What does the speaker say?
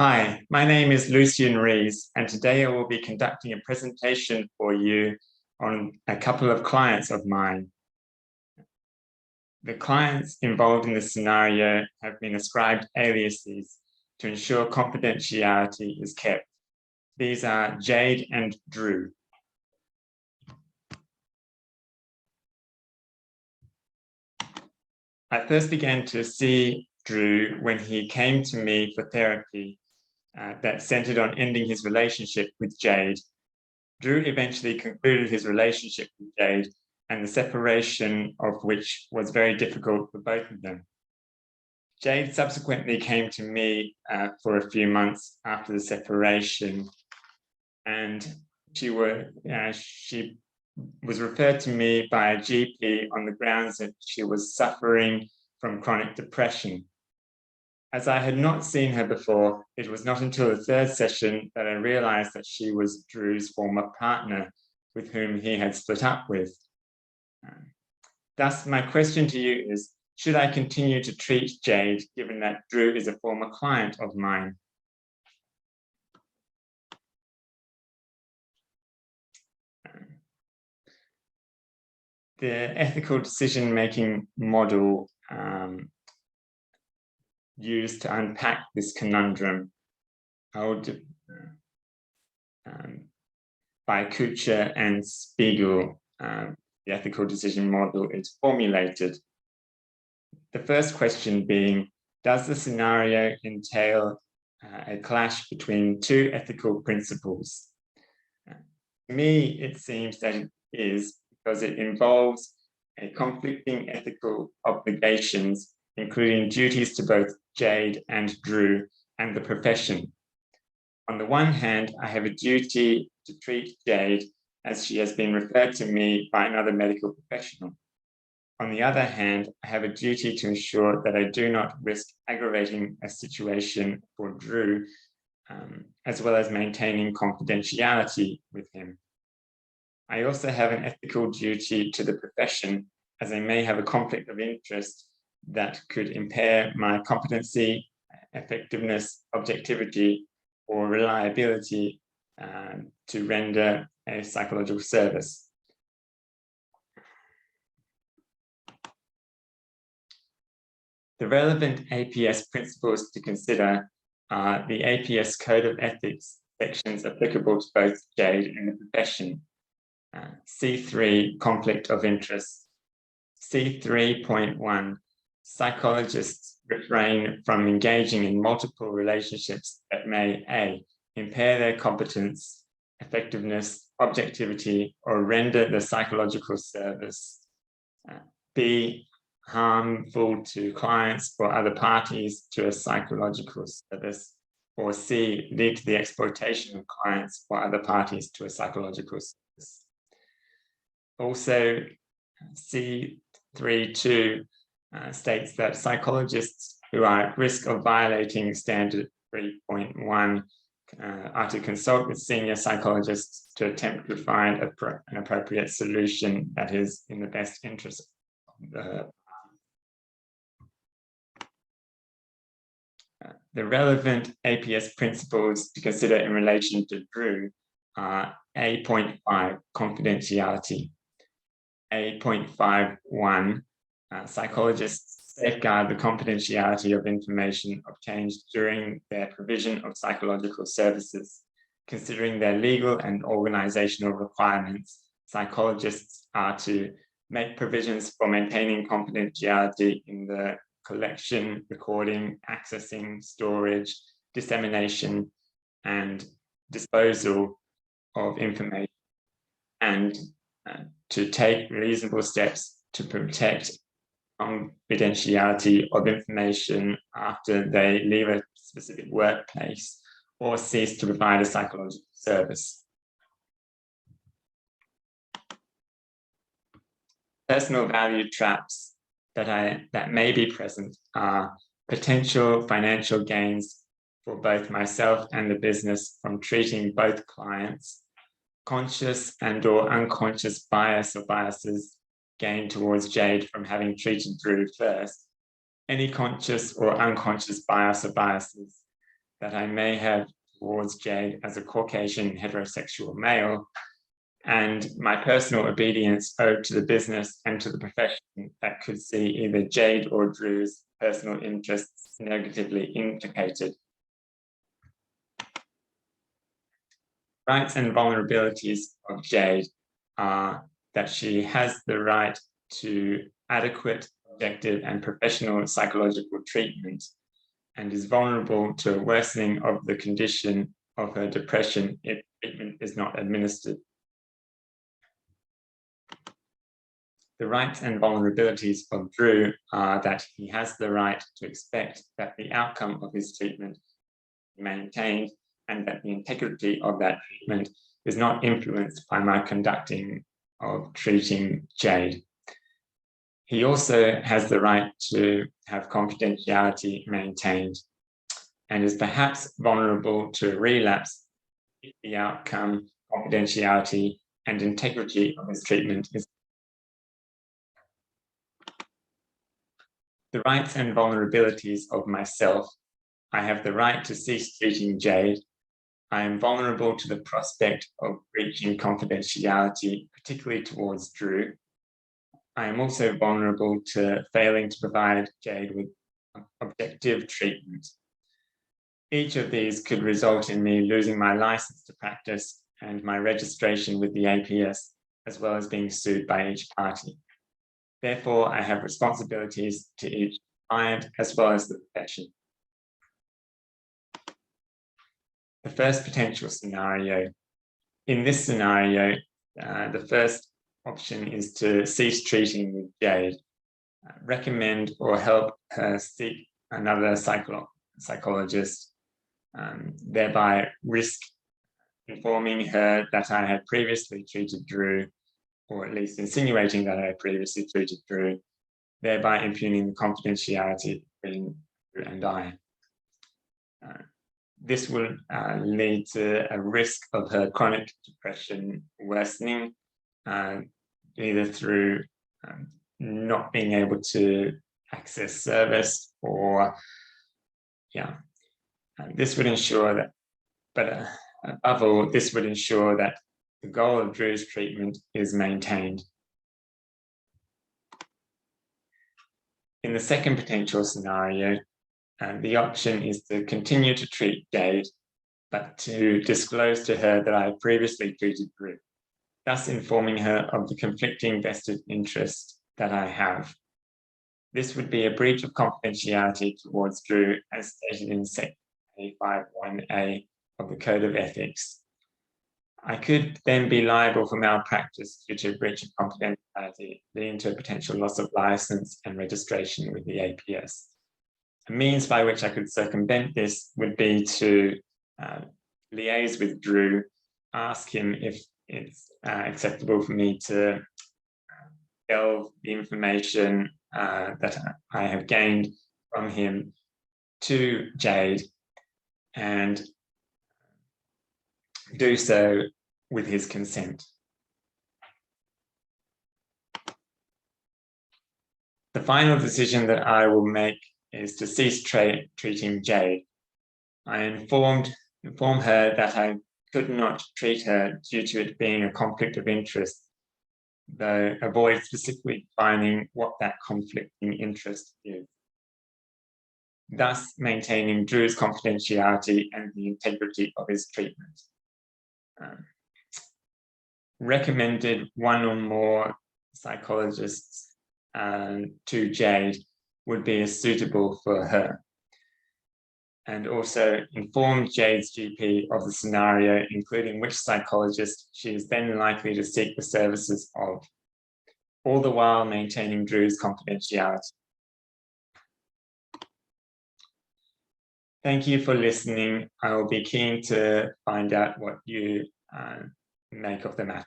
Hi, my name is Lucian Rees, and today I will be conducting a presentation for you on a couple of clients of mine. The clients involved in this scenario have been ascribed aliases to ensure confidentiality is kept. These are Jade and Drew. I first began to see Drew when he came to me for therapy that centered on ending his relationship with Jade. Drew eventually concluded his relationship with Jade, and the separation of which was very difficult for both of them. Jade subsequently came to me for a few months after the separation, and she was referred to me by a GP on the grounds that she was suffering from chronic depression. As I had not seen her before, it was not until the third session that I realized that she was Drew's former partner with whom he had split up with. Thus, my question to you is, should I continue to treat Jade given that Drew is a former client of mine? The ethical decision-making model used to unpack this conundrum by Kuchar and Spiegel, the ethical decision model is formulated. The first question being, does the scenario entail a clash between two ethical principles? To me, it seems that it is, because it involves a conflicting ethical obligations, including duties to both Jade and Drew and the profession. On the one hand, I have a duty to treat Jade as she has been referred to me by another medical professional. On the other hand, I have a duty to ensure that I do not risk aggravating a situation for Drew, as well as maintaining confidentiality with him. I also have an ethical duty to the profession, as I may have a conflict of interest that could impair my competency, effectiveness, objectivity, or reliability to render a psychological service. The relevant APS principles to consider are the APS Code of Ethics sections applicable to both Jade and the profession. C3, conflict of interest. C3.1, psychologists refrain from engaging in multiple relationships that may A, impair their competence, effectiveness, objectivity, or render the psychological service. B, harmful to clients or other parties to a psychological service. Or C, lead to the exploitation of clients or other parties to a psychological service. Also, C3.2 states that psychologists who are at risk of violating standard 3.1 are to consult with senior psychologists to attempt to find an appropriate solution that is in the best interest of the relevant APS principles to consider in relation to Drew are A.5, confidentiality. A.51, psychologists safeguard the confidentiality of information obtained during their provision of psychological services. Considering their legal and organizational requirements, psychologists are to make provisions for maintaining confidentiality in the collection, recording, accessing, storage, dissemination, and disposal of information, and to take reasonable steps to protect confidentiality of information after they leave a specific workplace or cease to provide a psychological service. Personal value traps that may be present are potential financial gains for both myself and the business from treating both clients, conscious and or unconscious bias or biases gained towards Jade from having treated Drew first, any conscious or unconscious bias or biases that I may have towards Jade as a Caucasian heterosexual male, and my personal obedience owed to the business and to the profession that could see either Jade or Drew's personal interests negatively implicated. Rights and vulnerabilities of Jade are that she has the right to adequate, objective, and professional psychological treatment, and is vulnerable to a worsening of the condition of her depression if treatment is not administered. The rights and vulnerabilities of Drew are that he has the right to expect that the outcome of his treatment is maintained, and that the integrity of that treatment is not influenced by my conducting of treating Jade. He also has the right to have confidentiality maintained, and is perhaps vulnerable to a relapse if the outcome, confidentiality, and integrity of his treatment is. The rights and vulnerabilities of myself: I have the right to cease treating Jade. I am vulnerable to the prospect of breaching confidentiality, particularly towards Drew. I am also vulnerable to failing to provide Jade with objective treatment. Each of these could result in me losing my license to practice and my registration with the APS, as well as being sued by each party. Therefore, I have responsibilities to each client as well as the profession. The first potential scenario. In this scenario, the first option is to cease treating with Jade. Recommend or help her seek another psychologist, thereby risk informing her that I had previously treated Drew, or at least insinuating that I had previously treated Drew, thereby impugning the confidentiality between Drew and I. This will lead to a risk of her chronic depression worsening, either through not being able to access service, or this would ensure that, but above all, this would ensure that the goal of Drew's treatment is maintained. In the second potential scenario, the option is to continue to treat Jade, but to disclose to her that I have previously treated Drew, thus informing her of the conflicting vested interest that I have. This would be a breach of confidentiality towards Drew, as stated in Section A51A of the Code of Ethics. I could then be liable for malpractice due to a breach of confidentiality, leading to a potential loss of license and registration with the APS. A means by which I could circumvent this would be to liaise with Drew, ask him if it's acceptable for me to delve the information that I have gained from him to Jade, and do so with his consent. The final decision that I will make is to cease treating Jade. I inform her that I could not treat her due to it being a conflict of interest, though avoid specifically defining what that conflicting interest is, thus maintaining Drew's confidentiality and the integrity of his treatment. Recommended one or more psychologists to Jade would be as suitable for her, and also inform Jade's GP of the scenario, including which psychologist she is then likely to seek the services of, all the while maintaining Drew's confidentiality. Thank you for listening. I will be keen to find out what you make of the matter.